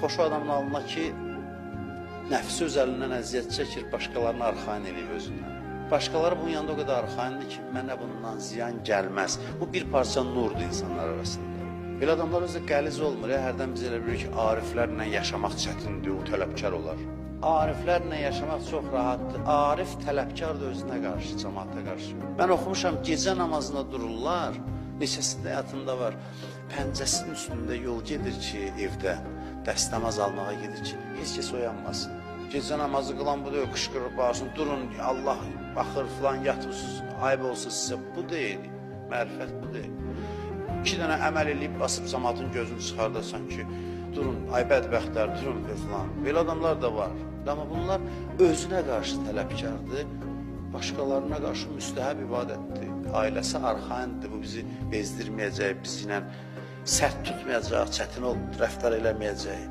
Xoş adamın alına ki, nəfsi öz əlindən əziyyət çəkir, başqalarını arxain eləyir özündən. Başqaları bunun yanında o qədər arxaindir ki, mənə bundan ziyan gəlməz. Bu bir parça nurdur insanlar arasında. Belə adamlar özü qəliz olmur. Hərdən biz elə bilirik ki, ariflərlə yaşamaq çətindir, o tələbkar olar. Ariflərlə yaşamaq çox rahatdır. Arif tələbkardır özünə qarşı, cəmaata qarşı. Mən oxumuşam, gecə namazına dururlar, neçəsində həyatımda var. Pəncəsinin üstündə yol gedir ki, evdə dəstəmaz almağa gedir ki, heç kəs oyanmasın. Gecə namazı qılan bu deyil, qışqırıb bağırsın, durun, Allah baxır filan, yatmışsınız, ayıb olsa sizə. Bu deyil, mərifət bu deyil. 2 dənə əməl eləyib, basıb cəmaatın gözünü çıxardarsan ki, durun, ay bədbəxtlər, durun filan. Belə adamlar da var. Amma bunlar özünə qarşı tələbkardır, başqalarına qarşı müstəhəb ibadətdir. Ailəsi arxaindir, bu bizi bezdirməyəcək, bizlə sərt tutmayacaq, çətin rəftar eləməyəcək.